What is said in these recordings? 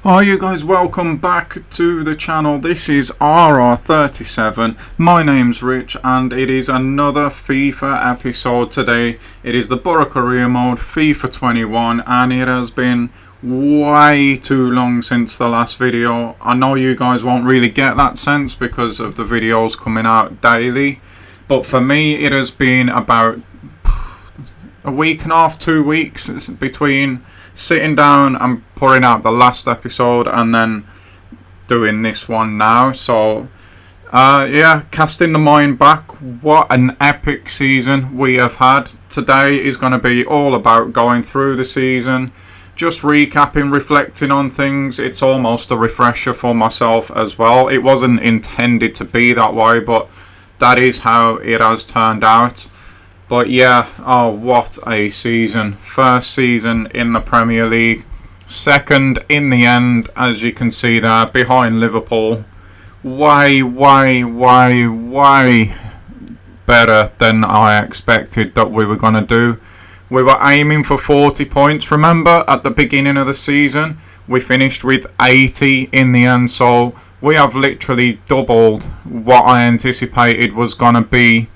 Hi you guys, welcome back to the channel. This is RR37. My name's Rich and it is another FIFA episode today. It is the Boro career mode, FIFA 21, and it has been way too long since the last video. I know you guys won't really get that sense because of the videos coming out daily, but for me it has been about a week and a half, 2 weeks between sitting down and putting out the last episode and then doing this one now. So yeah, casting the mind back, what an epic season we have had. Today is going to be all about going through the season, just recapping, reflecting on things. It's almost a refresher for myself as well. It wasn't intended to be that way, but that is how it has turned out. But yeah, oh, what a season. First season in the Premier League. Second in the end, as you can see there, behind Liverpool. Way better than I expected that we were going to do. We were aiming for 40 points, remember, at the beginning of the season. We finished with 80 in the end, so we have literally doubled what I anticipated was going to be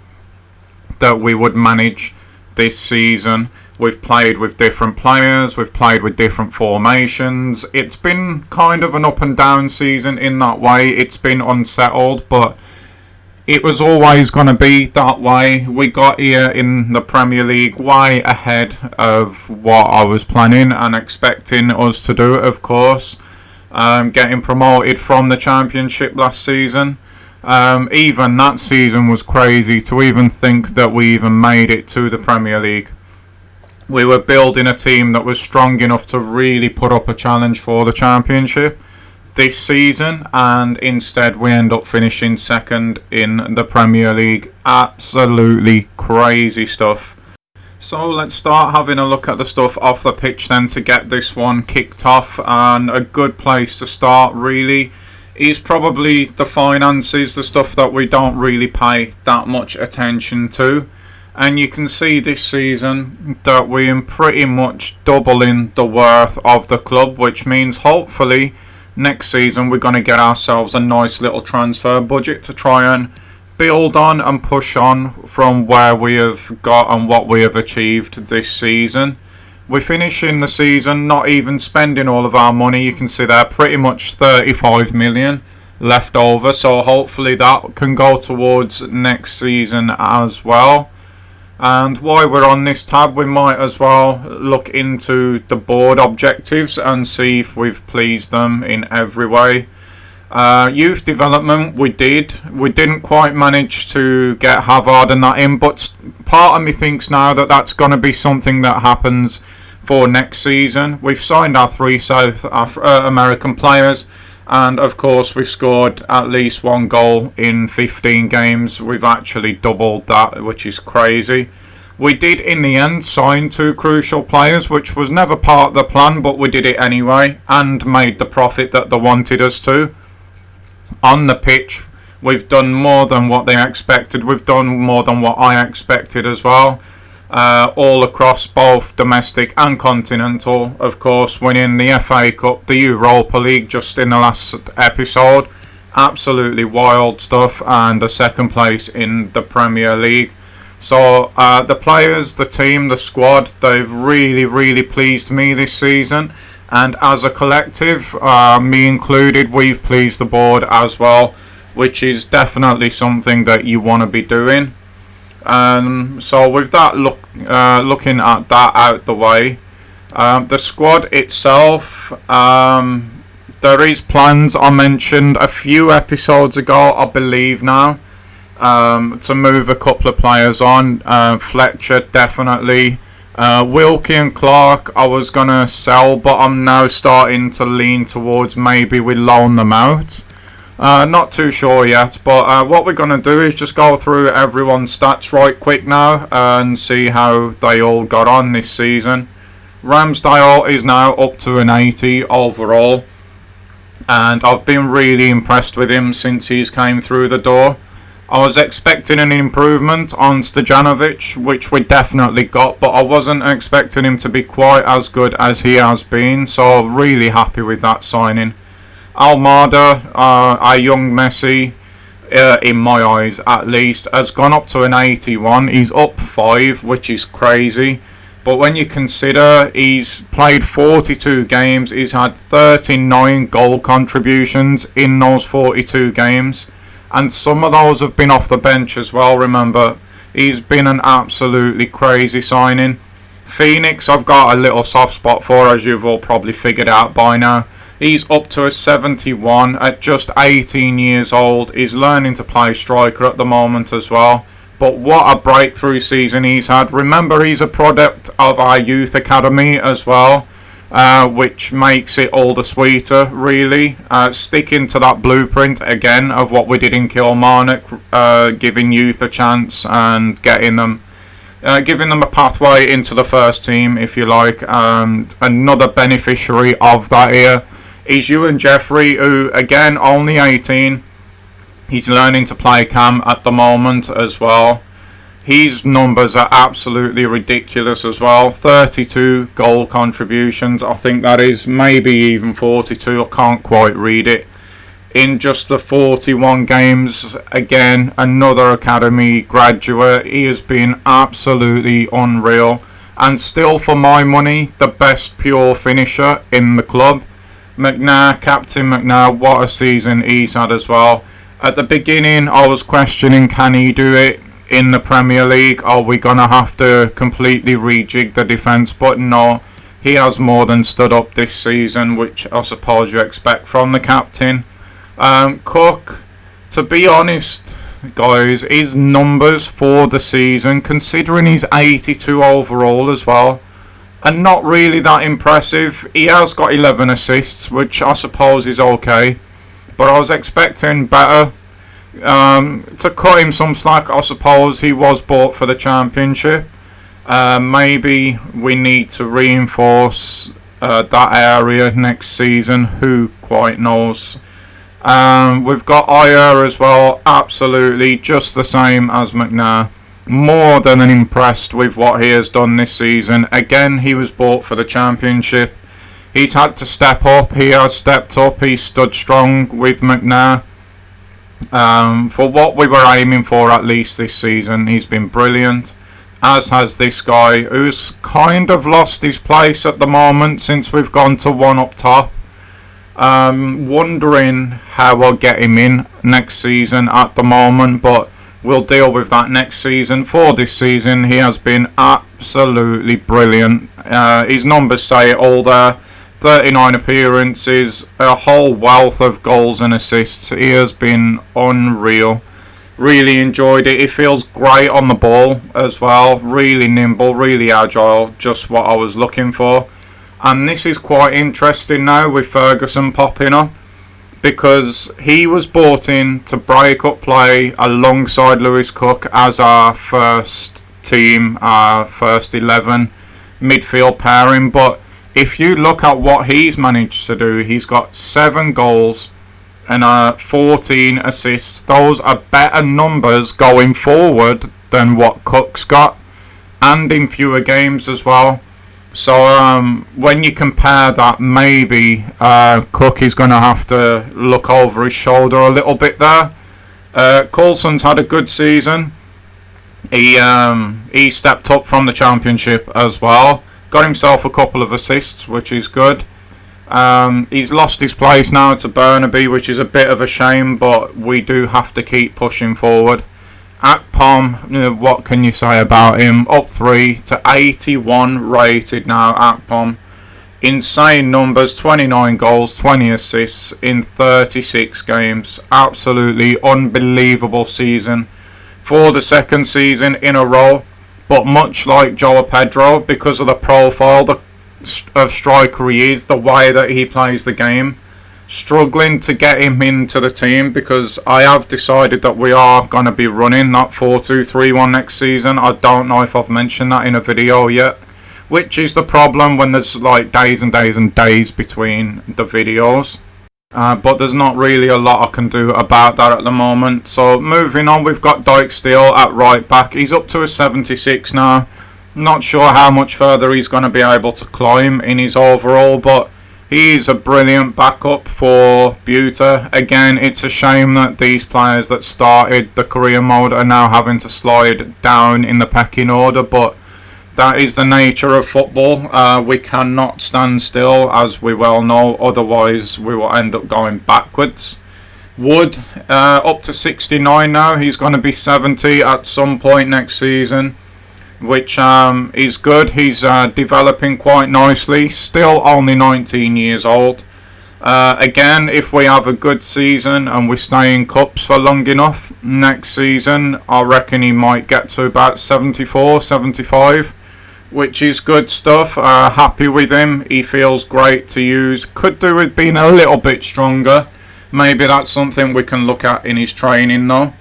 that we would manage this season. We've played with different players, we've played with different formations. It's been kind of an up and down season in that way. It's been unsettled, but it was always going to be that way. We got here in the Premier League way ahead of what I was planning and expecting us to do, of course. Getting promoted from the Championship last season. Even that season was crazy to even think that we even made it to the Premier League. We were building a team that was strong enough to really put up a challenge for the Championship this season, and instead we end up finishing second in the Premier League. Absolutely crazy stuff. So let's start having a look at the stuff off the pitch then to get this one kicked off, and a good place to start really is probably the finances, the stuff that we don't really pay that much attention to. And you can see this season that we're pretty much doubling the worth of the club, which means hopefully next season we're going to get ourselves a nice little transfer budget to try and build on and push on from where we have got and what we have achieved this season. We're finishing the season not even spending all of our money. You can see there pretty much 35 million left over. So hopefully that can go towards next season as well. And while we're on this tab, we might as well look into the board objectives and see if we've pleased them in every way. Youth development, we didn't quite manage to get Hazard and that in, but part of me thinks now that that's going to be something that happens for next season. We've signed our 3 South American players, and of course we've scored at least 1 goal in 15 games. We've actually doubled that, which is crazy. We did in the end sign 2 crucial players, which was never part of the plan, but we did it anyway and made the profit that they wanted us to. On the pitch, we've done more than what they expected. We've done more than what I expected as well. All across both domestic and continental. Of course, winning the FA Cup, the Europa League just in the last episode. Absolutely wild stuff. And a second place in the Premier League. So the players, the team, the squad, they've really pleased me this season. And as a collective, me included, we've pleased the board as well, which is definitely something that you want to be doing. So with that looking at that out the way, the squad itself, there is plans I mentioned a few episodes ago, I believe now, to move a couple of players on. Fletcher definitely. Wilkie and Clark I was going to sell, but I'm now starting to lean towards maybe we loan them out. Not too sure yet, but what we're going to do is just go through everyone's stats right quick now and see how they all got on this season. Ramsdale is now up to an 80 overall, and I've been really impressed with him since he's came through the door. I was expecting an improvement on Stojanovic, which we definitely got, but I wasn't expecting him to be quite as good as he has been, so really happy with that signing. Almada, our young Messi, in my eyes at least, has gone up to an 81. He's up 5, which is crazy. But when you consider he's played 42 games, he's had 39 goal contributions in those 42 games. And some of those have been off the bench as well, remember. He's been an absolutely crazy signing. Phoenix, I've got a little soft spot for, as you've all probably figured out by now. He's up to a 71 at just 18 years old. He's learning to play striker at the moment as well. But what a breakthrough season he's had. Remember, he's a product of our youth academy as well, which makes it all the sweeter, really. Sticking to that blueprint again of what we did in Kilmarnock, giving youth a chance and giving them a pathway into the first team, if you like. Another beneficiary of that here is Ewan Jeffrey, who, again, only 18. He's learning to play cam at the moment as well. His numbers are absolutely ridiculous as well. 32 goal contributions. I think that is maybe even 42. I can't quite read it. In just the 41 games, again, another academy graduate. He has been absolutely unreal. And still, for my money, the best pure finisher in the club. McNair, Captain McNair, what a season he's had as well. At the beginning, I was questioning, can he do it in the Premier League? Are we going to have to completely rejig the defence? But no, he has more than stood up this season, which I suppose you expect from the captain. Cook, to be honest, guys, his numbers for the season, considering he's 82 overall as well, are not really that impressive. He has got 11 assists, which I suppose is okay. But I was expecting better. To cut him some slack, I suppose he was bought for the Championship. Maybe we need to reinforce that area next season. Who quite knows? We've got Ayer as well. Absolutely just the same as McNair. More than impressed with what he has done this season. Again, he was bought for the Championship. He's had to step up. He has stepped up. He stood strong with McNair. For what we were aiming for, at least this season, he's been brilliant. As has this guy, who's kind of lost his place at the moment since we've gone to one up top. Wondering how I'll get him in next season at the moment, but we'll deal with that next season. For this season, he has been absolutely brilliant. His numbers say it all there. 39 appearances, a whole wealth of goals and assists. He has been unreal. Really enjoyed it. He feels great on the ball as well. Really nimble, really agile. Just what I was looking for. And this is quite interesting now with Ferguson popping up, because he was brought in to break up play alongside Lewis Cook as our first team, our first 11 midfield pairing. But if you look at what he's managed to do, he's got 7 goals and 14 assists. Those are better numbers going forward than what Cook's got, and in fewer games as well. So when you compare that, maybe Cook is going to have to look over his shoulder a little bit there. Coulson's had a good season. He stepped up from the Championship as well. Got himself a couple of assists, which is good. He's lost his place now to Burnaby, which is a bit of a shame, but we do have to keep pushing forward. Akpom, what can you say about him? Up 3 to 81 rated now, Akpom. Insane numbers, 29 goals, 20 assists in 36 games. Absolutely unbelievable season for the second season in a row. But much like Joao Pedro, because of the profile of striker he is, the way that he plays the game, struggling to get him into the team, because I have decided that we are going to be running that 4-2-3-1 next season. I don't know if I've mentioned that in a video yet, which is the problem when there's like days and days and days between the videos. But there's not really a lot I can do about that at the moment. So moving on, we've got Dyke Steele at right back. He's up to a 76 now. Not sure how much further he's going to be able to climb in his overall, but he's a brilliant backup for Buta. Again, it's a shame that these players that started the career mode are now having to slide down in the pecking order, but that is the nature of football. We cannot stand still, as we well know, otherwise we will end up going backwards. Wood, up to 69 now. He's going to be 70 at some point next season, which is good. He's developing quite nicely. Still only 19 years old. Again, if we have a good season and we stay in cups for long enough, next season I reckon he might get to about 74, 75. Which is good stuff. Happy with him. He feels great to use. Could do with being a little bit stronger. Maybe that's something we can look at in his training though.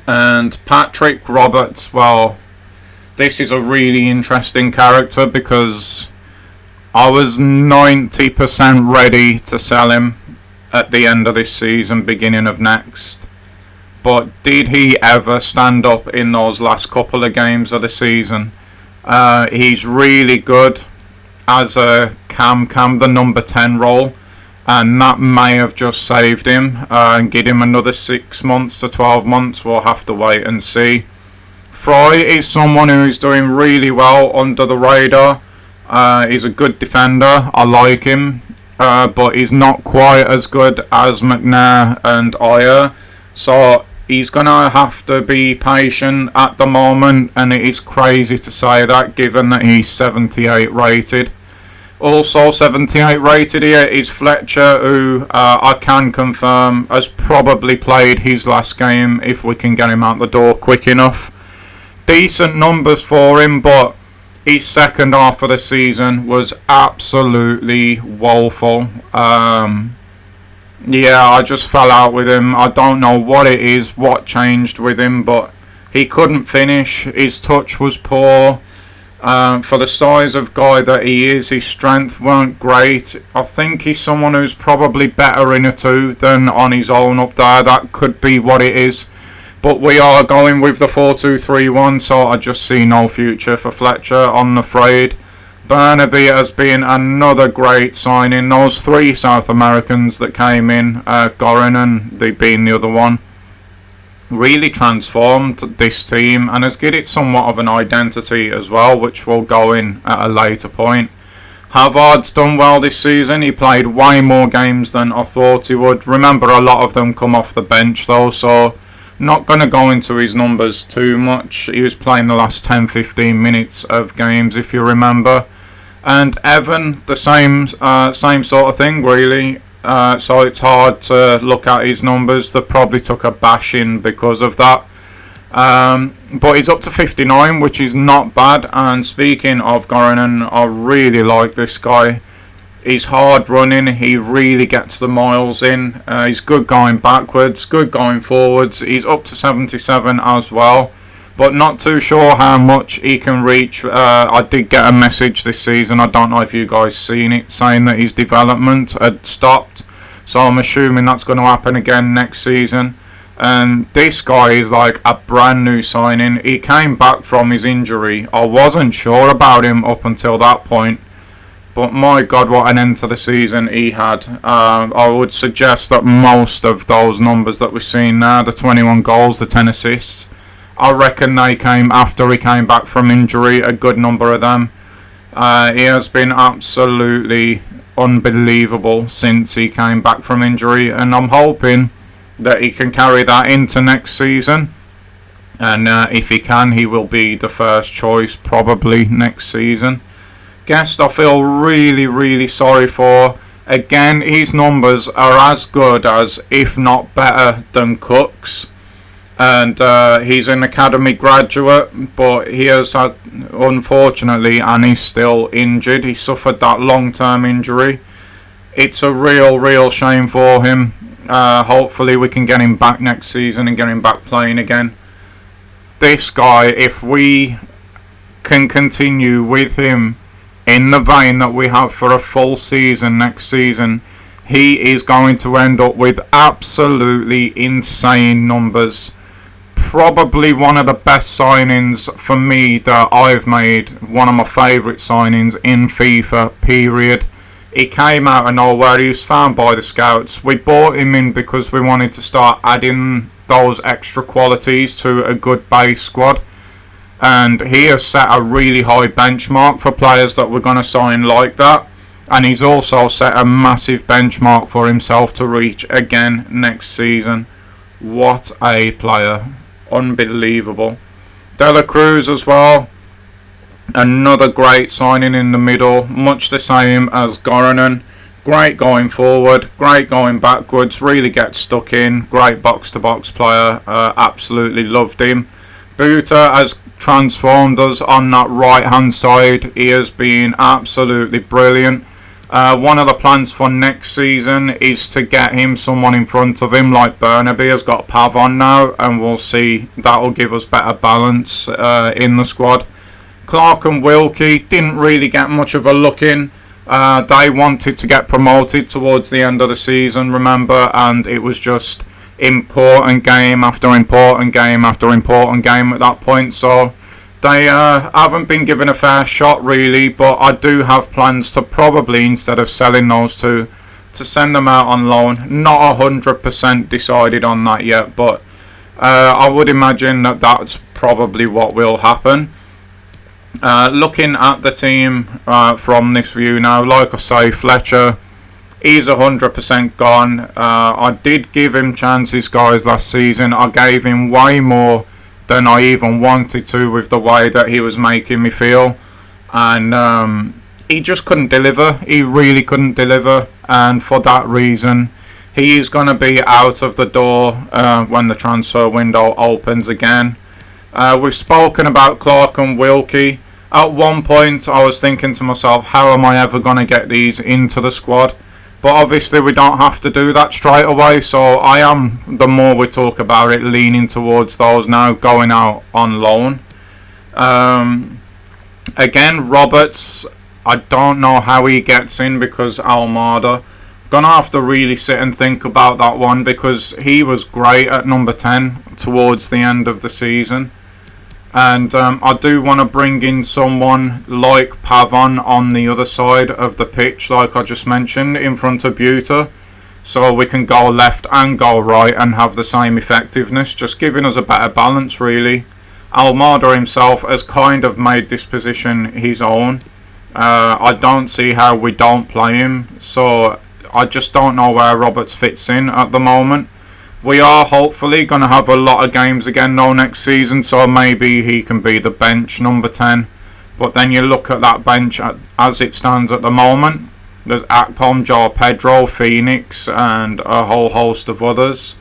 And Patrick Roberts, well, this is a really interesting character because I was 90% ready to sell him at the end of this season, beginning of next. But did he ever stand up in those last couple of games of the season? He's really good as a cam, the number 10 role, and that may have just saved him and give him another 6 months to 12 months. We'll have to wait and see. Fry is someone who is doing really well under the radar. He's a good defender. I like him, but he's not quite as good as McNair and Ayer. So he's going to have to be patient at the moment, and it is crazy to say that given that he's 78 rated. Also 78 rated here is Fletcher, who I can confirm has probably played his last game if we can get him out the door quick enough. Decent numbers for him, but his second half of the season was absolutely woeful. Yeah, I just fell out with him. I don't know what it is, what changed with him, but he couldn't finish. His touch was poor. For the size of guy that he is, his strength weren't great. I think he's someone who's probably better in a two than on his own up there. That could be what it is. But we are going with the 4-2-3-1, so I just see no future for Fletcher, I'm afraid. Burnaby has been another great signing. Those three South Americans that came in, Goran and they being the other one, really transformed this team and has given it somewhat of an identity as well, which will go in at a later point. Havard's done well this season. He played way more games than I thought he would. Remember, a lot of them come off the bench though, so not going to go into his numbers too much. He was playing the last 10-15 minutes of games, if you remember. And Evan, the same sort of thing, really. So it's hard to look at his numbers. They probably took a bashing because of that. But he's up to 59, which is not bad. And speaking of Goranen, I really like this guy. He's hard running. He really gets the miles in. He's good going backwards, good going forwards. He's up to 77 as well. But not too sure how much he can reach. I did get a message this season, I don't know if you guys seen it, saying that his development had stopped. So I'm assuming that's going to happen again next season. And this guy is like a brand new signing. He came back from his injury. I wasn't sure about him up until that point. But my God, what an end to the season he had. I would suggest that most of those numbers that we're seeing now, the 21 goals, the 10 assists, I reckon they came after he came back from injury, a good number of them. He has been absolutely unbelievable since he came back from injury, and I'm hoping that he can carry that into next season. And if he can, he will be the first choice probably next season. Guest I feel really, really sorry for. Again, his numbers are as good as, if not better than Cook's. And he's an academy graduate, but he has had, unfortunately, and he's still injured. He suffered that long-term injury. It's a real shame for him. Hopefully we can get him back next season and get him back playing again. This guy, if we can continue with him in the vein that we have for a full season next season, he is going to end up with absolutely insane numbers. Probably one of the best signings for me that I've made. One of my favourite signings in FIFA, period. He came out of nowhere. He was found by the scouts. We bought him in because we wanted to start adding those extra qualities to a good base squad. And he has set a really high benchmark for players that we're going to sign like that. And he's also set a massive benchmark for himself to reach again next season. What a player. Unbelievable. De La Cruz as well. Another great signing in the middle. Much the same as Goranen. Great going forward. Great going backwards. Really gets stuck in. Great box-to-box player. Absolutely loved him. Buta has transformed us on that right-hand side. He has been absolutely brilliant. One of the plans for next season is to get him someone in front of him, like Burnaby has got Pavon now, and we'll see. That will give us better balance in the squad. Clark and Wilkie didn't really get much of a look in. They wanted to get promoted towards the end of the season, remember, and it was just important game after important game after important game at that point, so they haven't been given a fair shot really, but I do have plans to probably, instead of selling those two, to send them out on loan. Not 100% decided on that yet, but I would imagine that that's probably what will happen. Looking at the team from this view now, like I say, Fletcher, he's 100% gone. I did give him chances, guys, last season. I gave him way more than I even wanted to with the way that he was making me feel. And he just couldn't deliver. He really couldn't deliver. And for that reason, he is going to be out of the door when the transfer window opens again. We've spoken about Clark and Wilkie. At one point, I was thinking to myself, how am I ever going to get these into the squad? But obviously we don't have to do that straight away, so I am, the more we talk about it, leaning towards those now going out on loan. Again, Roberts, I don't know how he gets in because Almada. Gonna have to really sit and think about that one, because he was great at number 10 towards the end of the season. And I do want to bring in someone like Pavon on the other side of the pitch, like I just mentioned, in front of Buta. So we can go left and go right and have the same effectiveness, just giving us a better balance, really. Almada himself has kind of made this position his own. I don't see how we don't play him. So I just don't know where Roberts fits in at the moment. We are hopefully going to have a lot of games again though next season, so maybe he can be the bench number 10. But then you look at that bench as it stands at the moment. There's Akpom, Joe Pedro, Phoenix, and a whole host of others.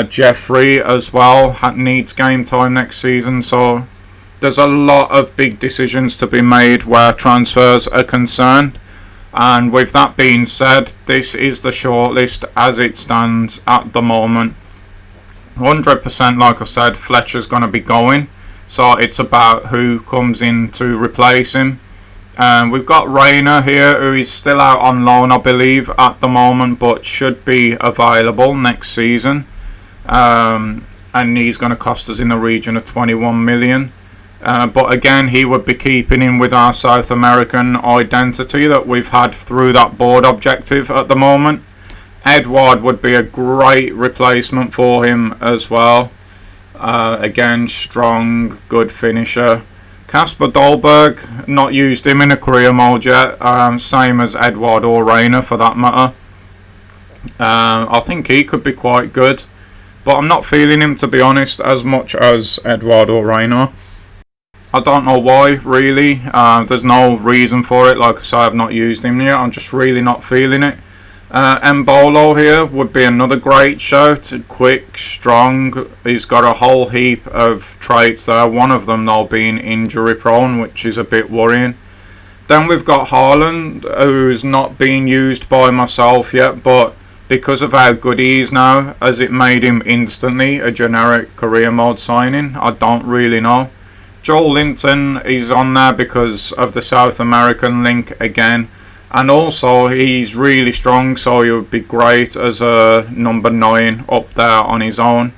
Jeffrey as well needs game time next season, so there's a lot of big decisions to be made where transfers are concerned. And with that being said, this is the shortlist as it stands at the moment. 100%, like I said, Fletcher's going to be going. So it's about who comes in to replace him. We've got Rayner here, who is still out on loan, I believe, at the moment, but should be available next season. And he's going to cost us in the region of 21 million. But again, he would be keeping in with our South American identity that we've had through that board objective at the moment. Edward would be a great replacement for him as well. Again, strong, good finisher. Kasper Dolberg, not used him in a career mode yet. Same as Edward or Rayner for that matter. I think he could be quite good. But I'm not feeling him, to be honest, as much as Edward or Rayner. I don't know why, really. There's no reason for it. Like I say, I've not used him yet. I'm just really not feeling it. Mbolo here would be another great shout. Quick, strong. He's got a whole heap of traits there. One of them, though, being injury prone, which is a bit worrying. Then we've got Haaland, who's not being used by myself yet, but because of how good he is now, has it made him instantly a generic career mode signing? I don't really know. Joel Linton is on there because of the South American link again. And also, he's really strong, so he would be great as a number 9 up there on his own.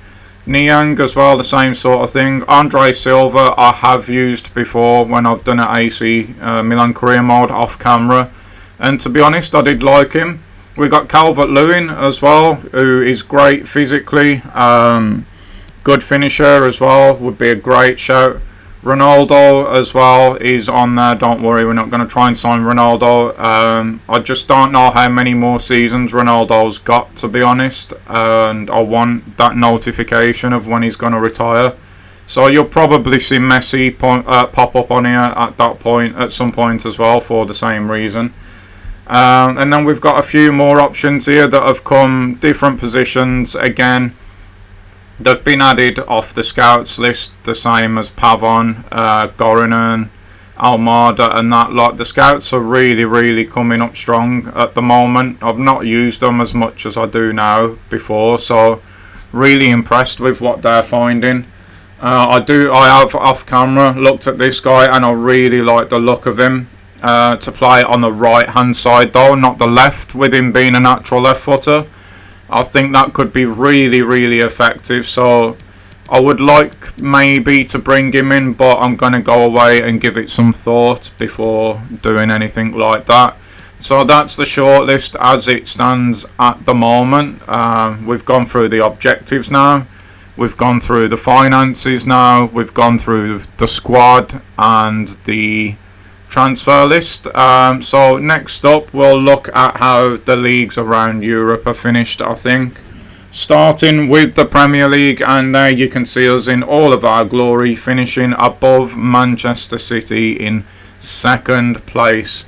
Niang as well, the same sort of thing. Andre Silva I have used before when I've done an AC Milan career mode off camera, and to be honest, I did like him. We got Calvert-Lewin as well, who is great physically, good finisher as well, would be a great shout. Ronaldo as well is on there. Don't worry, we're not going to try and sign Ronaldo. I just don't know how many more seasons Ronaldo's got, to be honest, and I want that notification of when he's going to retire. So you'll probably see Messi pop up on here at that point, at some point as well, for the same reason. And then we've got a few more options here that have come, different positions again. They've been added off the scouts list, the same as Pavon, Gorinen, Almada and that lot. The scouts are really coming up strong at the moment. I've not used them as much as I do now before, so really impressed with what they're finding. I have off camera looked at this guy and I really like the look of him. To play on the right hand side though, not the left, with him being a natural left footer. I think that could be really effective, so I would like maybe to bring him in, but I'm going to go away and give it some thought before doing anything like that. So that's the shortlist as it stands at the moment. We've gone through the objectives now, we've gone through the finances now, we've gone through the squad and the transfer list. So next up we'll look at how the leagues around Europe are finished, I think. Starting with the Premier League, and there you can see us in all of our glory, finishing above Manchester City in second place.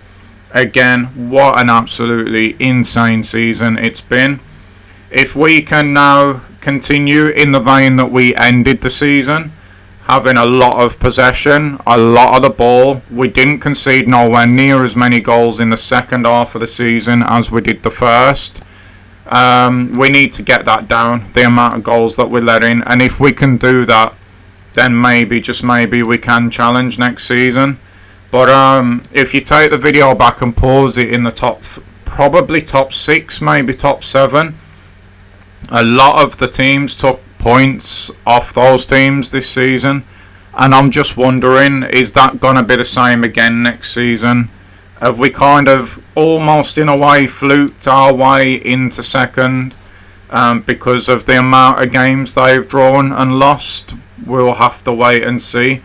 Again, what an absolutely insane season it's been. If we can now continue in the vein that we ended the season, having a lot of possession, a lot of the ball. We didn't concede nowhere near as many goals in the second half of the season as we did the first. We need to get that down, the amount of goals that we're letting. And if we can do that, then maybe, just maybe, we can challenge next season. But if you take the video back and pause it in the probably top 6, maybe top 7, a lot of the teams took points off those teams this season, and I'm just wondering, is that going to be the same again next season? Have we kind of almost in a way fluked our way into second because of the amount of games they've drawn and lost? We'll have to wait and see.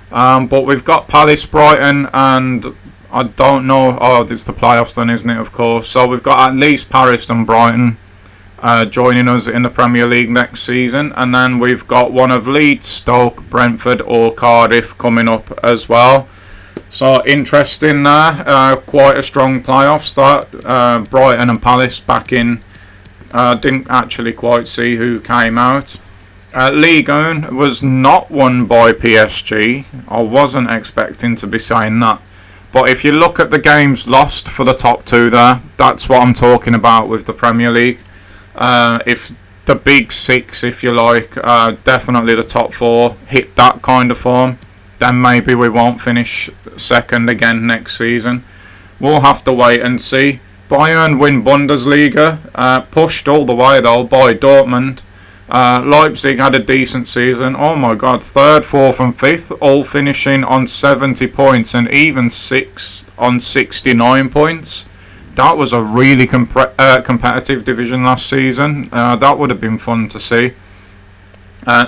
But we've got Palace, Brighton, and I don't know, it's the playoffs then, isn't it, of course. So we've got at least Paris and Brighton joining us in the Premier League next season, and then we've got one of Leeds, Stoke, Brentford or Cardiff coming up as well. So interesting there, quite a strong playoff start. Brighton and Palace back in, didn't actually quite see who came out. Ligue 1 was not won by PSG. I wasn't expecting to be saying that, but if you look at the games lost for the top 2 there, that's what I'm talking about with the Premier League. If the big 6, if you like, definitely the top 4 hit that kind of form, then maybe we won't finish second again next season. We'll have to wait and see. Bayern win Bundesliga, pushed all the way though by Dortmund. Leipzig had a decent season. Oh my god, 3rd, 4th and 5th all finishing on 70 points, and even 6 on 69 points. That was a really competitive division last season. That would have been fun to see.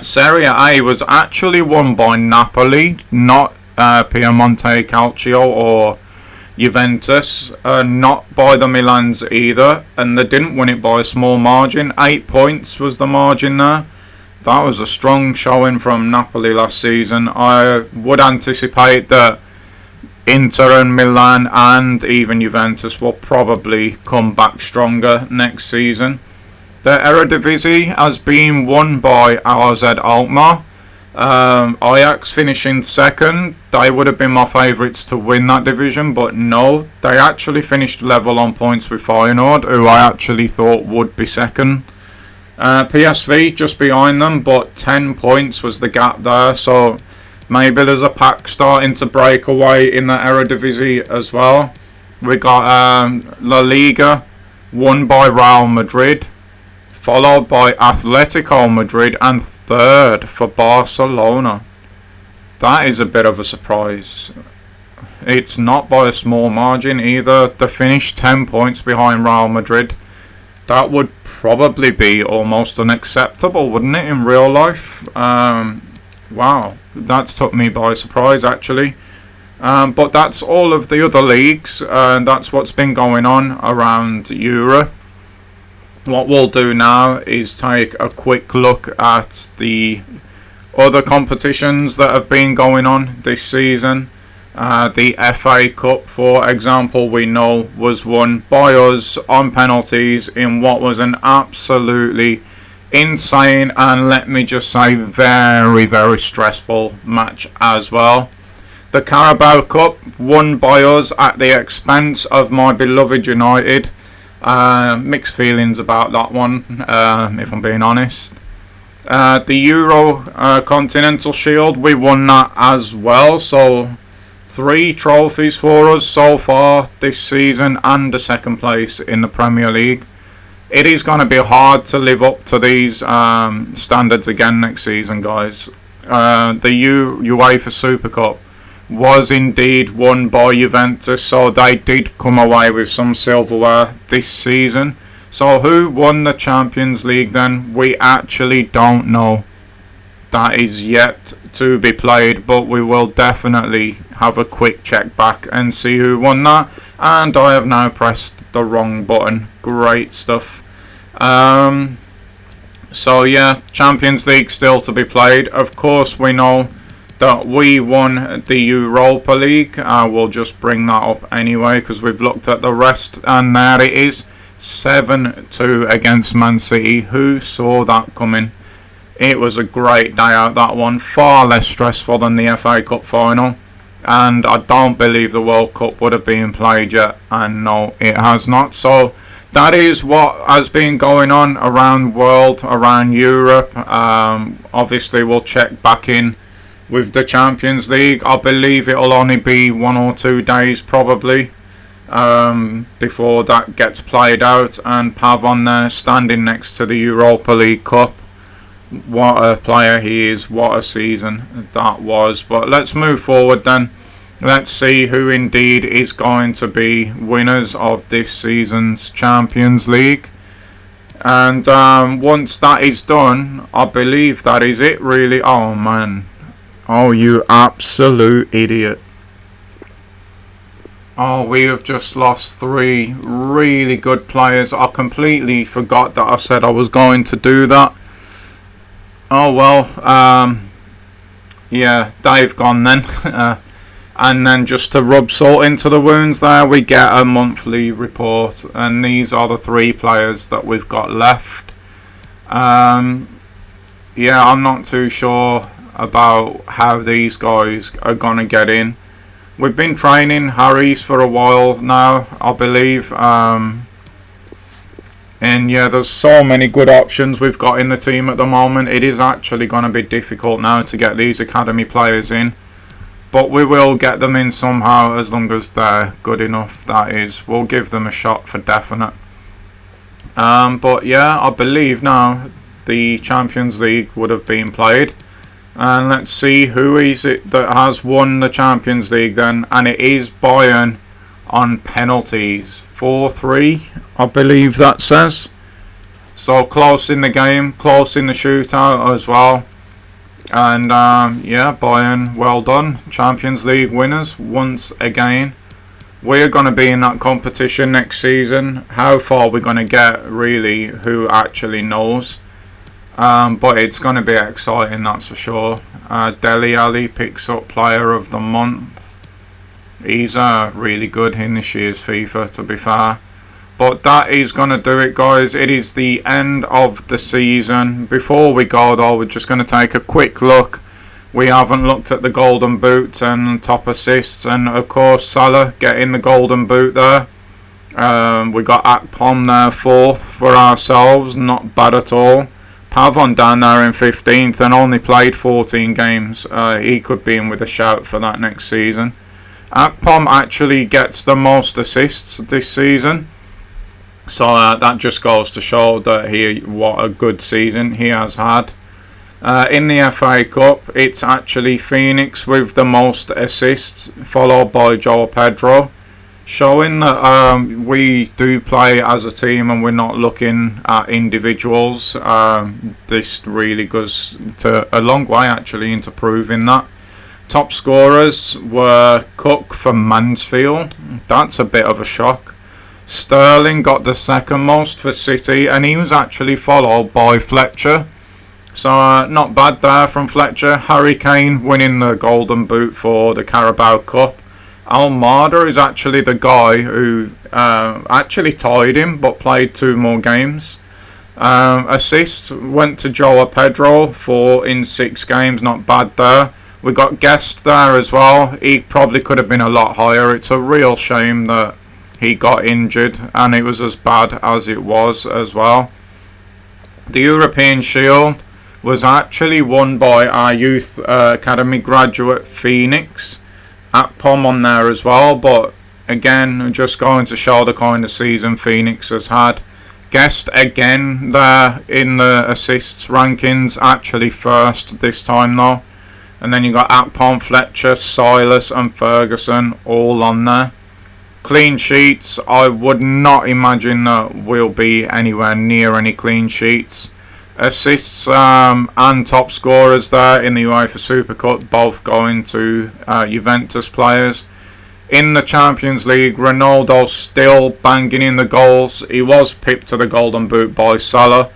Serie A was actually won by Napoli, not Piemonte Calcio or Juventus, not by the Milans either, and they didn't win it by a small margin. 8 points was the margin there. That was a strong showing from Napoli last season. I would anticipate that Inter and Milan and even Juventus will probably come back stronger next season. The Eredivisie has been won by AZ Alkmaar. Ajax finishing second. They would have been my favourites to win that division, but no, they actually finished level on points with Feyenoord, who I actually thought would be second. PSV just behind them, but 10 points was the gap there, so maybe there's a pack starting to break away in the Eredivisie as well. We got La Liga, won by Real Madrid, followed by Atletico Madrid, and third for Barcelona. That is a bit of a surprise. It's not by a small margin either. They finished 10 points behind Real Madrid. That would probably be almost unacceptable, wouldn't it, in real life? Wow, that's took me by surprise, actually. But that's all of the other leagues, and that's what's been going on around Europe. What we'll do now is take a quick look at the other competitions that have been going on this season. The FA Cup, for example, we know was won by us on penalties in what was an absolutely insane and, let me just say, very, very stressful match as well. The Carabao Cup, won by us at the expense of my beloved United. Mixed feelings about that one, if I'm being honest. The Euro Continental Shield, we won that as well, so 3 trophies for us so far this season and a second place in the Premier League. It is going to be hard to live up to these standards again next season, guys. The UEFA Super Cup was indeed won by Juventus, so they did come away with some silverware this season. So who won the Champions League then? We actually don't know. That is yet to be played, but we will definitely have a quick check back and see who won that. And I have now pressed the wrong button. Great stuff. So yeah, Champions League still to be played. Of course, we know that we won the Europa League. We'll just bring that up anyway because we've looked at the rest, and there it is, 7-2 against Man City. Who saw that coming? It was a great day out, that one. Far less stressful than the FA Cup final, and I don't believe the World Cup would have been played yet, and no, it has not. So that is what has been going on around the world, around Europe. Obviously we'll check back in with the Champions League. I believe it'll only be 1 or 2 days probably before that gets played out. And Pavon there standing next to the Europa League Cup. What a player he is, what a season that was. But let's move forward then. Let's see who indeed is going to be winners of this season's Champions League. And once that is done, I believe that is it really. Oh man. Oh, you absolute idiot. Oh, we have just lost 3 really good players. I completely forgot that I said I was going to do that. Oh well, yeah, they've gone then. And then just to rub salt into the wounds there, we get a monthly report. And these are the 3 players that we've got left. Yeah, I'm not too sure about how these guys are going to get in. We've been training Harry's for a while now, I believe. And yeah, there's so many good options we've got in the team at the moment. It is actually going to be difficult now to get these academy players in. But we will get them in somehow as long as they're good enough, that is. We'll give them a shot for definite. But yeah, I believe now the Champions League would have been played. And let's see who is it that has won the Champions League then. And it is Bayern on penalties. 4-3, I believe that says. So close in the game, close in the shootout as well. And yeah, Bayern, well done. Champions League winners once again. We're going to be in that competition next season. How far we're going to get, really, who actually knows. But it's going to be exciting, that's for sure. Dele Alli picks up Player of the Month. He's really good in this year's FIFA, to be fair. But that is going to do it, guys. It is the end of the season. Before we go, though, we're just going to take a quick look. We haven't looked at the Golden Boot and top assists. And, of course, Salah getting the Golden Boot there. We got Akpom there 4th for ourselves. Not bad at all. Pavon down there in 15th and only played 14 games. He could be in with a shout for that next season. Akpom actually gets the most assists this season. So that just goes to show that what a good season he has had. In the FA Cup, it's actually Phoenix with the most assists, followed by João Pedro, showing that we do play as a team and we're not looking at individuals. This really goes to a long way actually into proving that. Top scorers were Cook for Mansfield. That's a bit of a shock. Sterling got the second most for City, and he was actually followed by Fletcher. So not bad there from Fletcher. Harry Kane winning the Golden Boot for the Carabao Cup. Almada is actually the guy who actually tied him but played 2 more games. Assists went to João Pedro, 4 in 6 games. Not bad there. We got Guest there as well. He probably could have been a lot higher. It's a real shame that he got injured and it was as bad as it was as well. The European Shield was actually won by our youth academy graduate Phoenix. Akpom on there as well, but again, just going to show the kind of season Phoenix has had. Guest again there in the assists rankings, actually first this time though. And then you got Akpom, Fletcher, Silas and Ferguson all on there. Clean sheets, I would not imagine that we'll be anywhere near any clean sheets. Assists and top scorers there in the UEFA Super Cup, both going to Juventus players. In the Champions League, Ronaldo still banging in the goals. He was pipped to the Golden Boot by Salah,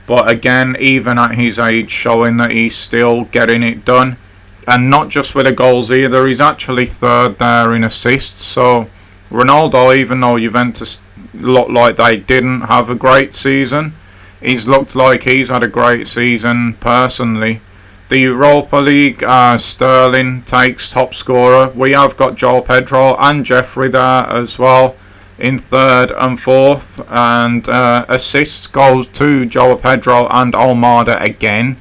but again, even at his age, showing that he's still getting it done. And not just with the goals either, he's actually third there in assists. So Ronaldo, even though Juventus looked like they didn't have a great season, he's looked like he's had a great season personally. The Europa League, Sterling takes top scorer. We have got João Pedro and Jeffrey there as well in 3rd and 4th. And assists goes to João Pedro and Almada again.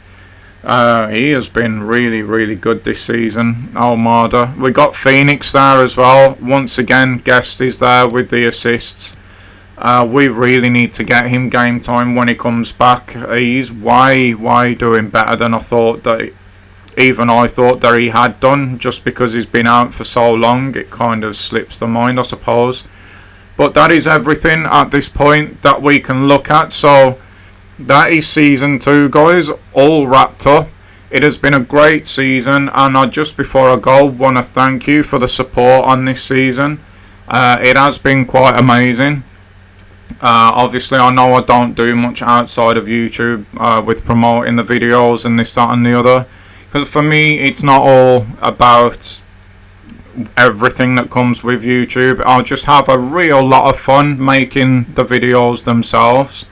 He has been really, really good this season, Almada. We got Phoenix there as well. Once again, Guest is there with the assists. We really need to get him game time when he comes back. He's way doing better than I thought that he had done. Just because he's been out for so long, it kind of slips the mind, I suppose. But that is everything at this point that we can look at. So that is season 2, guys, all wrapped up. It has been a great season, and just before I go, want to thank you for the support on this season. It has been quite amazing. Obviously, I know I don't do much outside of YouTube with promoting the videos and this, that and the other. Because for me, it's not all about everything that comes with YouTube. I'll just have a real lot of fun making the videos themselves.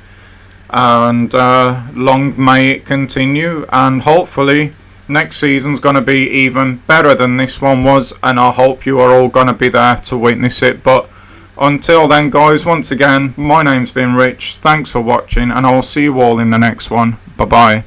And long may it continue. And hopefully, next season's going to be even better than this one was. And I hope you are all going to be there to witness it. But until then, guys, once again, my name's been Rich. Thanks for watching, and I'll see you all in the next one. Bye bye.